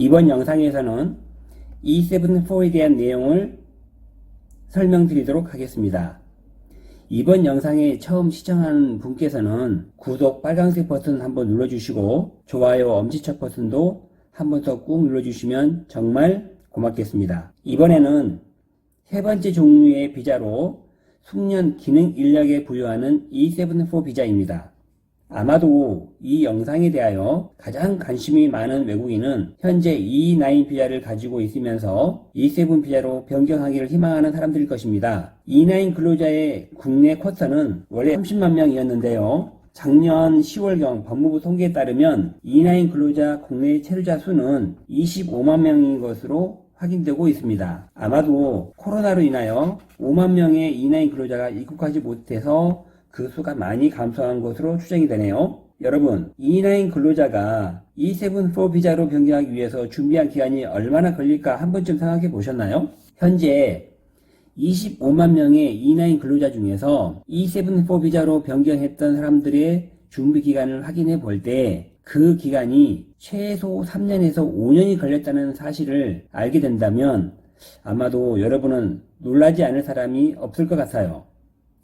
이번 영상에서는 E74에 대한 내용을 설명드리도록 하겠습니다. 이번 영상에 처음 시청하는 분께서는 구독 빨간색 버튼 한번 눌러주시고 좋아요 엄지척 버튼도 한번 더 꾹 눌러주시면 정말 고맙겠습니다. 이번에는 세 번째 종류의 비자로 숙련 기능 인력에 부여하는 E74 비자입니다. 아마도 이 영상에 대하여 가장 관심이 많은 외국인은 현재 E9 비자를 가지고 있으면서 E7 비자로 변경하기를 희망하는 사람들일 것입니다. E9 근로자의 국내 쿼터는 원래 30만 명이었는데요. 작년 10월경 법무부 통계에 따르면 E9 근로자 국내 체류자 수는 25만 명인 것으로 확인되고 있습니다. 아마도 코로나로 인하여 5만 명의 E9 근로자가 입국하지 못해서 그 수가 많이 감소한 것으로 추정이 되네요. 여러분, E9 근로자가 E74 비자로 변경하기 위해서 준비한 기간이 얼마나 걸릴까 한 번쯤 생각해 보셨나요? 현재 25만 명의 E9 근로자 중에서 E74 비자로 변경했던 사람들의 준비 기간을 확인해 볼 때 그 기간이 최소 3년에서 5년이 걸렸다는 사실을 알게 된다면 아마도 여러분은 놀라지 않을 사람이 없을 것 같아요.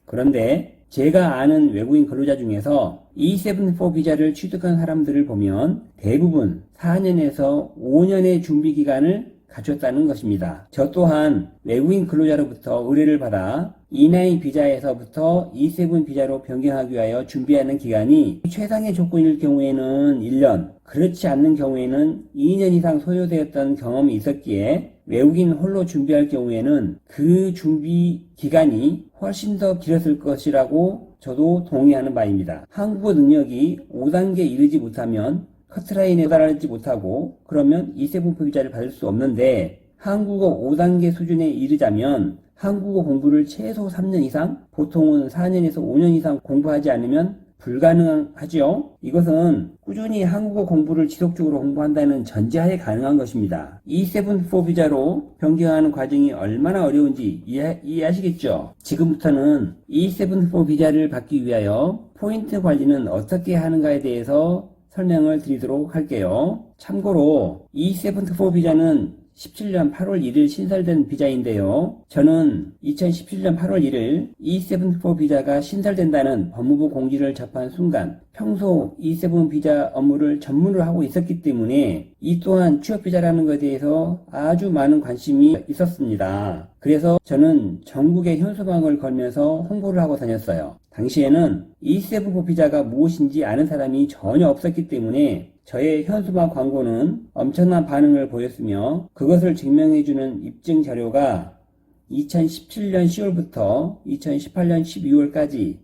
그런데 제가 아는 외국인 근로자 중에서 E74 비자를 취득한 사람들을 보면 대부분 4년에서 5년의 준비 기간을 갖췄다는 것입니다. 저 또한 외국인 근로자로부터 의뢰를 받아 E9 비자에서부터 E7 비자로 변경하기 위하여 준비하는 기간이 최상의 조건일 경우에는 1년, 그렇지 않는 경우에는 2년 이상 소요되었던 경험이 있었기에 외국인 홀로 준비할 경우에는 그 준비 기간이 훨씬 더 길었을 것이라고 저도 동의하는 바입니다. 한국어 능력이 5단계에 이르지 못하면 커트라인에 달하지 못하고 그러면 E7 비자를 받을 수 없는데 한국어 5단계 수준에 이르자면 한국어 공부를 최소 3년 이상, 보통은 4년에서 5년 이상 공부하지 않으면 불가능하지요. 이것은 꾸준히 한국어 공부를 지속적으로 공부한다는 전제하에 가능한 것입니다. E74 비자로 변경하는 과정이 얼마나 어려운지 이해하시겠죠? 지금부터는 E74 비자를 받기 위하여 포인트 관리는 어떻게 하는가에 대해서 설명을 드리도록 할게요. 참고로 E74 비자는 17년 8월 1일 신설된 비자인데요. 저는 2017년 8월 1일 E74 비자가 신설된다는 법무부 공지를 접한 순간 평소 E7 비자 업무를 전문으로 하고 있었기 때문에 이 또한 취업 비자라는 것에 대해서 아주 많은 관심이 있었습니다. 그래서 저는 전국에 현수막을 걸면서 홍보를 하고 다녔어요. 당시에는 E74 비자가 무엇인지 아는 사람이 전혀 없었기 때문에 저의 현수막 광고는 엄청난 반응을 보였으며 그것을 증명해주는 입증 자료가 2017년 10월부터 2018년 12월까지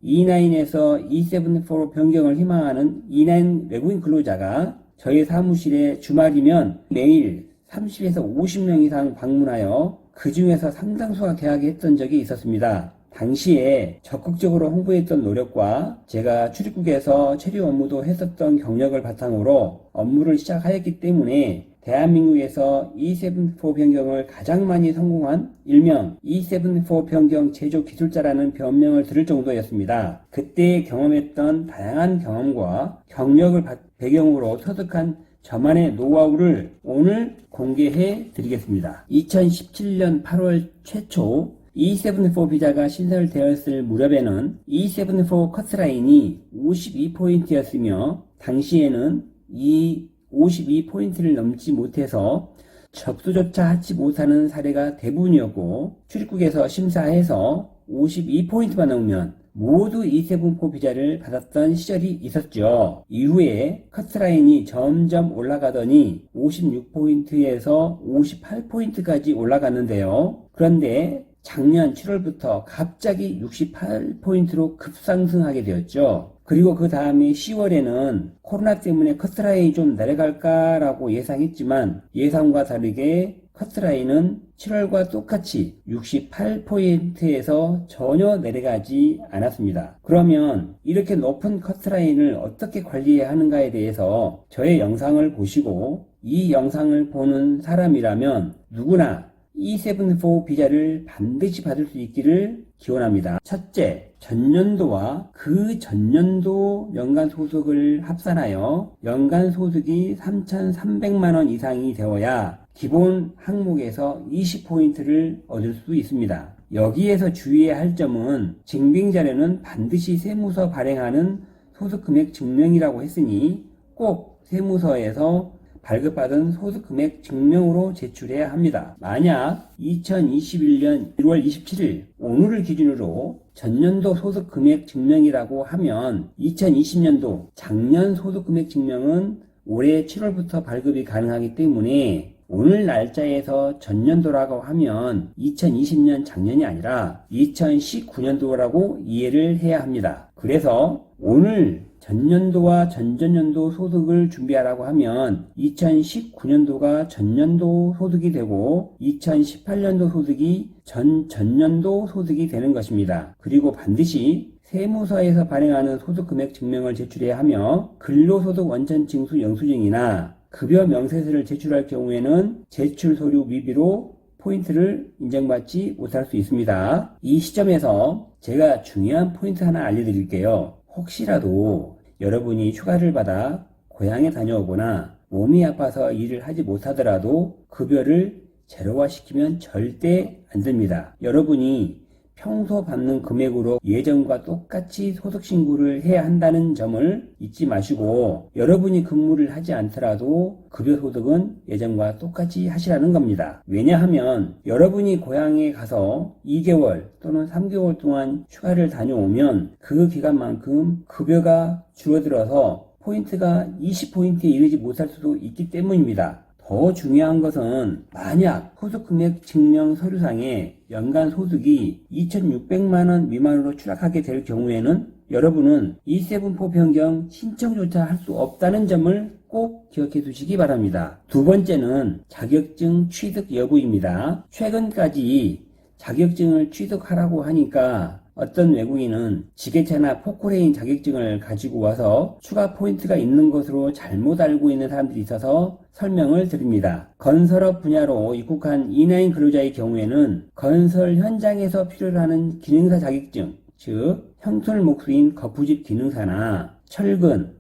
E9에서 E74로 변경을 희망하는 E9 외국인 근로자가 저희 사무실에 주말이면 매일 30에서 50명 이상 방문하여 그 중에서 상당수가 계약했던 적이 있었습니다. 당시에 적극적으로 홍보했던 노력과 제가 출입국에서 체류 업무도 했었던 경력을 바탕으로 업무를 시작하였기 때문에 대한민국에서 E74 변경을 가장 많이 성공한 일명 E74 변경 제조 기술자라는 변명을 들을 정도였습니다. 그때 경험했던 다양한 경험과 경력을 배경으로 터득한 저만의 노하우를 오늘 공개해 드리겠습니다. 2017년 8월 최초 E74 비자가 신설되었을 무렵에는 E74 커트라인이 52포인트였으며 당시에는 이 52포인트를 넘지 못해서 접수조차 하지 못하는 사례가 대부분이었고 출입국에서 심사해서 52포인트만 넘으면 모두 E74 비자를 받았던 시절이 있었죠. 이후에 커트라인이 점점 올라가더니 56포인트에서 58포인트까지 올라갔는데요. 그런데 작년 7월부터 갑자기 68포인트로 급상승하게 되었죠. 그리고 그 다음에 10월에는 코로나 때문에 커트라인이 좀 내려갈까라고 예상했지만 예상과 다르게 커트라인은 7월과 똑같이 68포인트에서 전혀 내려가지 않았습니다. 그러면 이렇게 높은 커트라인을 어떻게 관리해야 하는가에 대해서 저의 영상을 보시고 이 영상을 보는 사람이라면 누구나 E7-4 비자를 반드시 받을 수 있기를 기원합니다. 첫째, 전년도와 그 전년도 연간 소득을 합산하여 연간 소득이 3,300만원 이상이 되어야 기본 항목에서 20포인트를 얻을 수 있습니다. 여기에서 주의해야 할 점은 증빙자료는 반드시 세무서 발행하는 소득금액 증명이라고 했으니 꼭 세무서에서 발급받은 소득금액 증명으로 제출해야 합니다. 만약 2021년 1월 27일 오늘을 기준으로 전년도 소득금액 증명이라고 하면 2020년도 작년 소득금액 증명은 올해 7월부터 발급이 가능하기 때문에 오늘 날짜에서 전년도라고 하면 2020년 작년이 아니라 2019년도라고 이해를 해야 합니다. 그래서 오늘 전년도와 전전년도 소득을 준비하라고 하면 2019년도가 전년도 소득이 되고 2018년도 소득이 전전년도 소득이 되는 것입니다. 그리고 반드시 세무서에서 발행하는 소득금액 증명을 제출해야 하며 근로소득 원천징수 영수증이나 급여 명세서를 제출할 경우에는 제출 서류 미비로 포인트를 인정받지 못할 수 있습니다. 이 시점에서 제가 중요한 포인트 하나 알려드릴게요. 혹시라도 여러분이 휴가를 받아 고향에 다녀오거나 몸이 아파서 일을 하지 못하더라도 급여를 제로화시키면 절대 안 됩니다. 여러분이 평소 받는 금액으로 예전과 똑같이 소득신고를 해야 한다는 점을 잊지 마시고 여러분이 근무를 하지 않더라도 급여소득은 예전과 똑같이 하시라는 겁니다. 왜냐하면 여러분이 고향에 가서 2개월 또는 3개월 동안 휴가를 다녀오면 그 기간만큼 급여가 줄어들어서 포인트가 20포인트에 이르지 못할 수도 있기 때문입니다. 더 중요한 것은 만약 소득금액 증명 서류상에 연간 소득이 2,600만원 미만으로 추락하게 될 경우에는 여러분은 E7-4 변경 신청조차 할 수 없다는 점을 꼭 기억해 두시기 바랍니다. 두 번째는 자격증 취득 여부입니다. 최근까지 자격증을 취득하라고 하니까 어떤 외국인은 지게차나 포크레인 자격증을 가지고 와서 추가 포인트가 있는 것으로 잘못 알고 있는 사람들이 있어서 설명을 드립니다. 건설업 분야로 입국한 E9 근로자의 경우에는 건설 현장에서 필요로 하는 기능사 자격증, 즉 형틀 목수인 거푸집 기능사나 철근,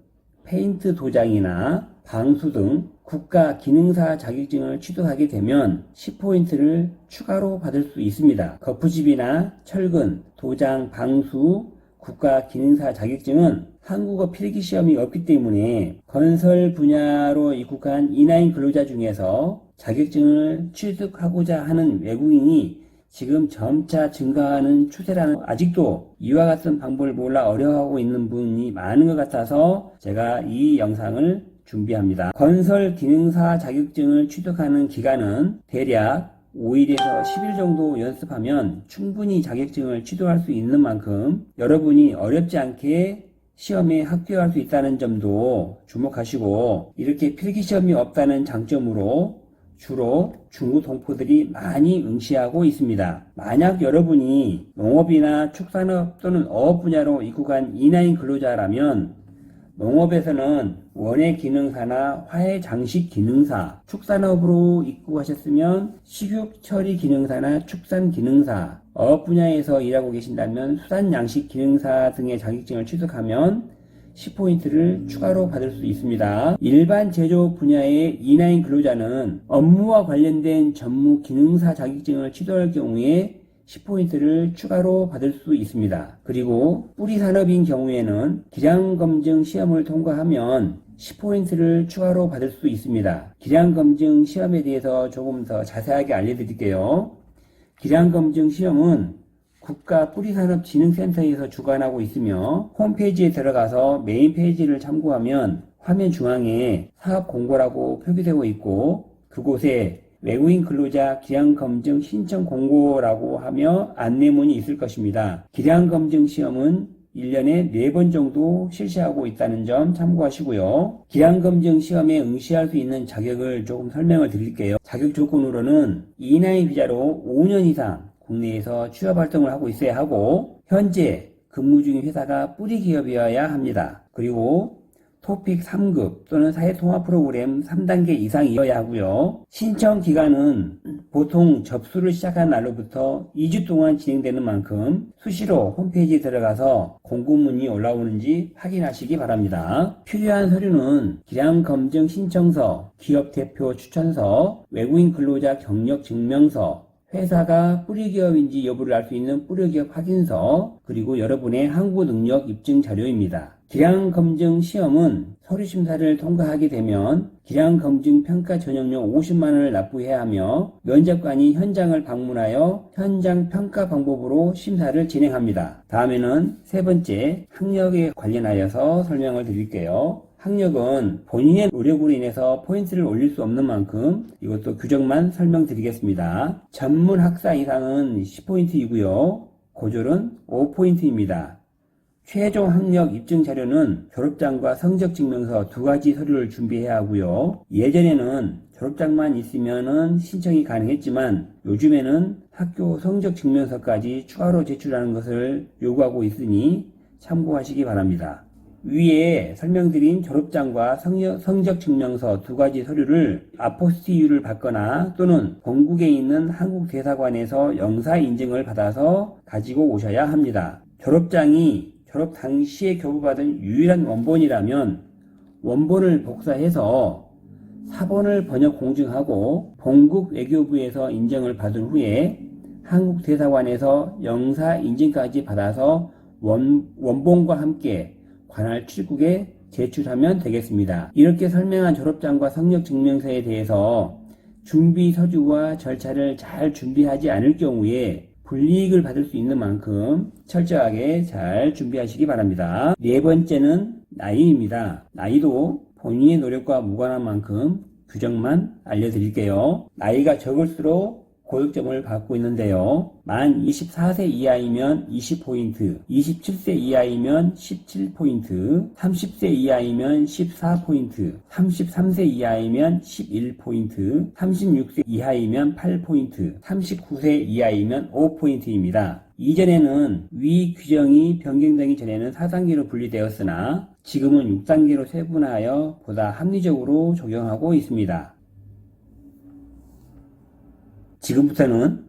페인트 도장이나 방수 등 국가 기능사 자격증을 취득하게 되면 10포인트를 추가로 받을 수 있습니다. 거푸집이나 철근, 도장, 방수, 국가 기능사 자격증은 한국어 필기시험이 없기 때문에 건설 분야로 입국한 E9 근로자 중에서 자격증을 취득하고자 하는 외국인이 지금 점차 증가하는 추세라는, 아직도 이와 같은 방법을 몰라 어려워하고 있는 분이 많은 것 같아서 제가 이 영상을 준비합니다. 건설 기능사 자격증을 취득하는 기간은 대략 5일에서 10일 정도 연습하면 충분히 자격증을 취득할 수 있는 만큼 여러분이 어렵지 않게 시험에 합격할 수 있다는 점도 주목하시고, 이렇게 필기시험이 없다는 장점으로 주로 중국 동포들이 많이 응시하고 있습니다. 만약 여러분이 농업이나 축산업 또는 어업 분야로 입국한 E9 근로자라면 농업에서는 원예 기능사나 화해 장식 기능사, 축산업으로 입국하셨으면 식육 처리 기능사나 축산 기능사, 어업 분야에서 일하고 계신다면 수산 양식 기능사 등의 자격증을 취득하면 10포인트를 추가로 받을 수 있습니다. 일반 제조 분야의 E9 근로자는 업무와 관련된 전무 기능사 자격증을 취득할 경우에 10포인트를 추가로 받을 수 있습니다. 그리고 뿌리 산업인 경우에는 기량검증 시험을 통과하면 10포인트를 추가로 받을 수 있습니다. 기량검증 시험에 대해서 조금 더 자세하게 알려드릴게요. 기량검증 시험은 국가 뿌리산업진흥센터에서 주관하고 있으며 홈페이지에 들어가서 메인 페이지를 참고하면 화면 중앙에 사업 공고라고 표기되고 있고, 그곳에 외국인 근로자 기량검증 신청 공고라고 하며 안내문이 있을 것입니다. 기량검증 시험은 1년에 4번 정도 실시하고 있다는 점 참고하시고요. 기량검증 시험에 응시할 수 있는 자격을 조금 설명을 드릴게요. 자격 조건으로는 E9 비자로 5년 이상 국내에서 취업활동을 하고 있어야 하고, 현재 근무 중인 회사가 뿌리 기업이어야 합니다. 그리고 토픽 3급 또는 사회통합 프로그램 3단계 이상이어야 하고요. 신청 기간은 보통 접수를 시작한 날로부터 2주 동안 진행되는 만큼 수시로 홈페이지에 들어가서 공고문이 올라오는지 확인하시기 바랍니다. 필요한 서류는 기량검증 신청서, 기업대표 추천서, 외국인 근로자 경력 증명서, 회사가 뿌리기업인지 여부를 알 수 있는 뿌리기업 확인서, 그리고 여러분의 한국어 능력 입증 자료입니다. 기량검증 시험은 서류심사를 통과하게 되면 기량검증 평가 전용료 50만원을 납부해야 하며 면접관이 현장을 방문하여 현장 평가 방법으로 심사를 진행합니다. 다음에는 세 번째 학력에 관련하여서 설명을 드릴게요. 학력은 본인의 노력으로 인해서 포인트를 올릴 수 없는 만큼 이것도 규정만 설명드리겠습니다. 전문 학사 이상은 10포인트이고요. 고졸은 5포인트입니다. 최종 학력 입증 자료는 졸업장과 성적 증명서 두 가지 서류를 준비해야 하고요. 예전에는 졸업장만 있으면 신청이 가능했지만 요즘에는 학교 성적 증명서까지 추가로 제출하는 것을 요구하고 있으니 참고하시기 바랍니다. 위에 설명드린 졸업장과 성적 증명서 두 가지 서류를 아포스티유를 받거나 또는 본국에 있는 한국대사관에서 영사 인증을 받아서 가지고 오셔야 합니다. 졸업장이 졸업 당시에 교부받은 유일한 원본이라면 원본을 복사해서 사본을 번역 공증하고 본국 외교부에서 인정을 받은 후에 한국대사관에서 영사 인증까지 받아서 원본과 함께 관할 출국에 제출하면 되겠습니다. 이렇게 설명한 졸업장과 성적증명서에 대해서 준비 서류와 절차를 잘 준비하지 않을 경우에 불이익을 받을 수 있는 만큼 철저하게 잘 준비하시기 바랍니다. 네 번째는 나이입니다. 나이도 본인의 노력과 무관한 만큼 규정만 알려드릴게요. 나이가 적을수록 고득점을 받고 있는데요. 만 24세 이하이면 20포인트, 27세 이하이면 17포인트, 30세 이하이면 14포인트, 33세 이하이면 11포인트, 36세 이하이면 8포인트, 39세 이하이면 5포인트입니다. 이전에는 위 규정이 변경되기 전에는 4단계로 분리되었으나 지금은 6단계로 세분화하여 보다 합리적으로 적용하고 있습니다. 지금부터는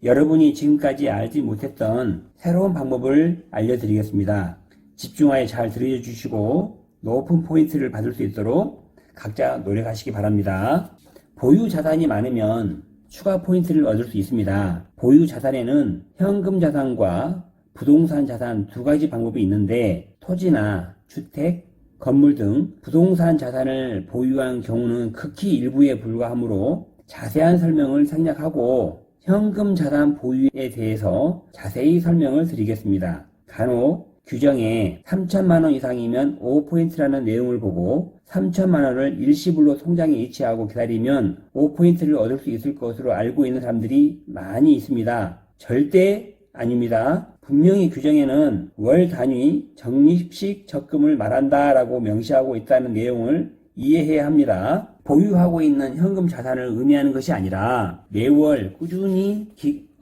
여러분이 지금까지 알지 못했던 새로운 방법을 알려드리겠습니다. 집중하여 잘 들어주시고 높은 포인트를 받을 수 있도록 각자 노력하시기 바랍니다. 보유 자산이 많으면 추가 포인트를 얻을 수 있습니다. 보유 자산에는 현금 자산과 부동산 자산 두 가지 방법이 있는데 토지나 주택, 건물 등 부동산 자산을 보유한 경우는 극히 일부에 불과하므로 자세한 설명을 생략하고 현금 자산 보유에 대해서 자세히 설명을 드리겠습니다. 간혹 규정에 3천만원 이상이면 5포인트라는 내용을 보고 3천만원을 일시불로 통장에 이체하고 기다리면 5포인트를 얻을 수 있을 것으로 알고 있는 사람들이 많이 있습니다. 절대 아닙니다. 분명히 규정에는 월 단위 적립식 적금을 말한다라고 명시하고 있다는 내용을 이해해야 합니다. 보유하고 있는 현금 자산을 의미하는 것이 아니라 매월 꾸준히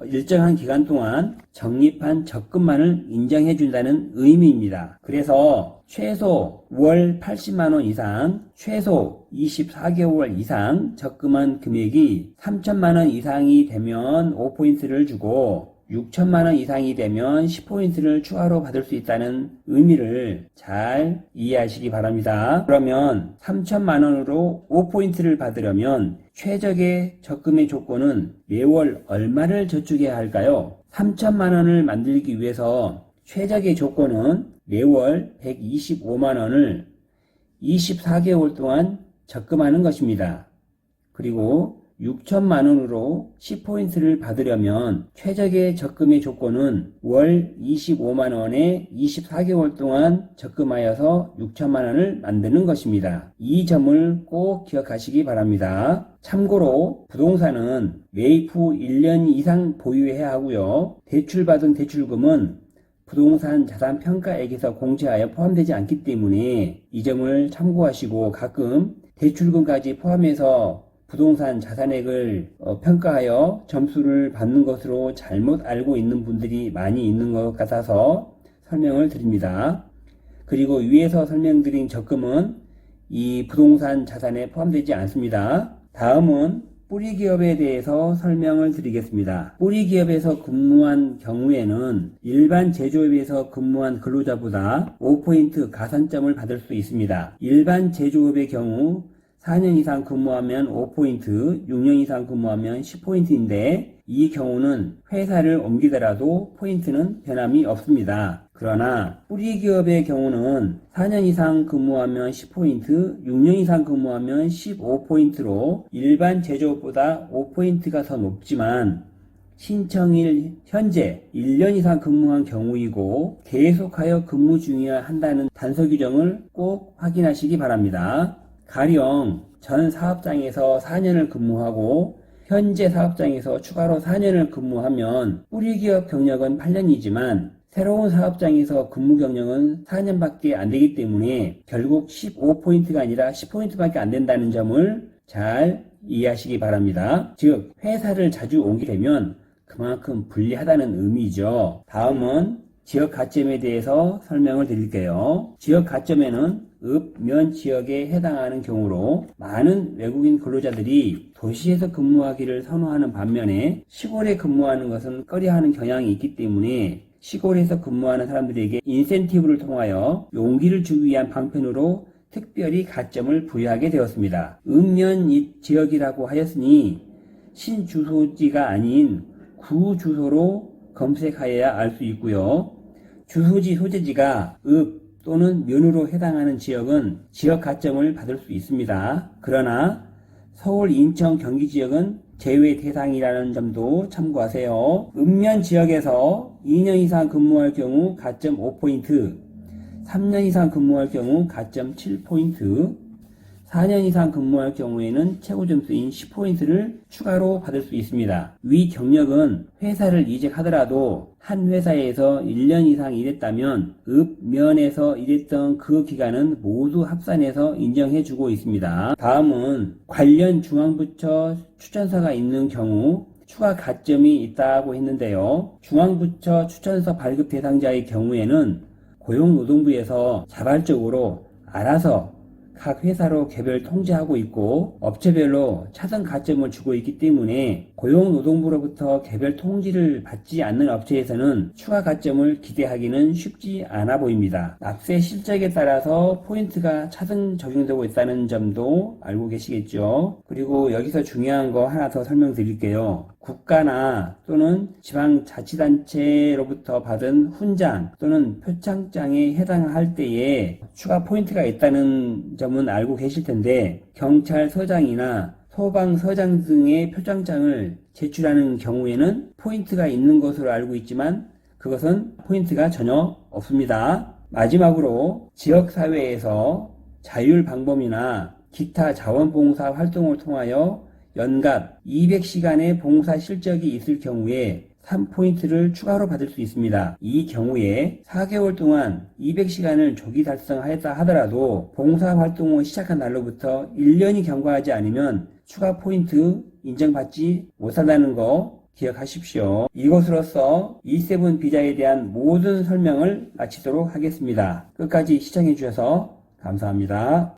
일정한 기간 동안 적립한 적금만을 인정해 준다는 의미입니다. 그래서 최소 월 80만원 이상, 최소 24개월 이상 적금한 금액이 3천만원 이상이 되면 5포인트를 주고 6천만원 이상이 되면 10포인트를 추가로 받을 수 있다는 의미를 잘 이해하시기 바랍니다. 그러면 3천만원으로 5포인트를 받으려면 최적의 적금의 조건은 매월 얼마를 저축해야 할까요? 3천만원을 만들기 위해서 최적의 조건은 매월 125만원을 24개월 동안 적금하는 것입니다. 그리고 6천만원으로 10포인트를 받으려면 최적의 적금의 조건은 월 25만원에 24개월 동안 적금하여서 6천만원을 만드는 것입니다. 이 점을 꼭 기억하시기 바랍니다. 참고로 부동산은 매입 후 1년 이상 보유해야 하고요. 대출받은 대출금은 부동산 자산 평가액에서 공제하여 포함되지 않기 때문에 이 점을 참고하시고 가끔 대출금까지 포함해서 부동산 자산액을 평가하여 점수를 받는 것으로 잘못 알고 있는 분들이 많이 있는 것 같아서 설명을 드립니다. 그리고 위에서 설명드린 적금은 이 부동산 자산에 포함되지 않습니다. 다음은 뿌리기업에 대해서 설명을 드리겠습니다. 뿌리기업에서 근무한 경우에는 일반 제조업에서 근무한 근로자보다 5포인트 가산점을 받을 수 있습니다. 일반 제조업의 경우 4년 이상 근무하면 5포인트, 6년 이상 근무하면 10포인트인데 이 경우는 회사를 옮기더라도 포인트는 변함이 없습니다. 그러나 뿌리기업의 경우는 4년 이상 근무하면 10포인트, 6년 이상 근무하면 15포인트로 일반 제조업보다 5포인트가 더 높지만 신청일 현재 1년 이상 근무한 경우이고 계속하여 근무 중이어야 한다는 단서 규정을 꼭 확인하시기 바랍니다. 가령 전 사업장에서 4년을 근무하고 현재 사업장에서 추가로 4년을 근무하면 뿌리기업 경력은 8년이지만 새로운 사업장에서 근무 경력은 4년밖에 안 되기 때문에 결국 15포인트가 아니라 10포인트밖에 안 된다는 점을 잘 이해하시기 바랍니다. 즉 회사를 자주 옮기게 되면 그만큼 불리하다는 의미죠. 다음은 지역 가점에 대해서 설명을 드릴게요. 지역 가점에는 읍, 면 지역에 해당하는 경우로 많은 외국인 근로자들이 도시에서 근무하기를 선호하는 반면에 시골에 근무하는 것은 꺼려하는 경향이 있기 때문에 시골에서 근무하는 사람들에게 인센티브를 통하여 용기를 주기 위한 방편으로 특별히 가점을 부여하게 되었습니다. 읍면 지역이라고 하였으니 신주소지가 아닌 구주소로 검색하여야 알 수 있고요. 주소지 소재지가 읍 또는 면으로 해당하는 지역은 지역 가점을 받을 수 있습니다. 그러나 서울, 인천, 경기 지역은 제외 대상이라는 점도 참고하세요. 읍면 지역에서 2년 이상 근무할 경우 가점 5포인트, 3년 이상 근무할 경우 가점 7포인트, 4년 이상 근무할 경우에는 최고 점수인 10포인트를 추가로 받을 수 있습니다. 위 경력은 회사를 이직하더라도 한 회사에서 1년 이상 일했다면 읍면에서 일했던 그 기간은 모두 합산해서 인정해주고 있습니다. 다음은 관련 중앙부처 추천서가 있는 경우 추가 가점이 있다고 했는데요. 중앙부처 추천서 발급 대상자의 경우에는 고용노동부에서 자발적으로 알아서 각 회사로 개별 통제하고 있고 업체별로 차등 가점을 주고 있기 때문에 고용노동부로부터 개별 통지를 받지 않는 업체에서는 추가 가점을 기대하기는 쉽지 않아 보입니다. 납세 실적에 따라서 포인트가 차등 적용되고 있다는 점도 알고 계시겠죠. 그리고 여기서 중요한 거 하나 더 설명드릴게요. 국가나 또는 지방자치단체로부터 받은 훈장 또는 표창장에 해당할 때에 추가 포인트가 있다는 점은 알고 계실 텐데 경찰서장이나 소방서장 등의 표창장을 제출하는 경우에는 포인트가 있는 것으로 알고 있지만 그것은 포인트가 전혀 없습니다. 마지막으로 지역사회에서 자율방범이나 기타 자원봉사 활동을 통하여 연간 200시간의 봉사 실적이 있을 경우에 3포인트를 추가로 받을 수 있습니다. 이 경우에 4개월 동안 200시간을 조기 달성하였다 하더라도 봉사활동을 시작한 날로부터 1년이 경과하지 않으면 추가 포인트 인정받지 못한다는 거 기억하십시오. 이것으로써 E7 비자에 대한 모든 설명을 마치도록 하겠습니다. 끝까지 시청해 주셔서 감사합니다.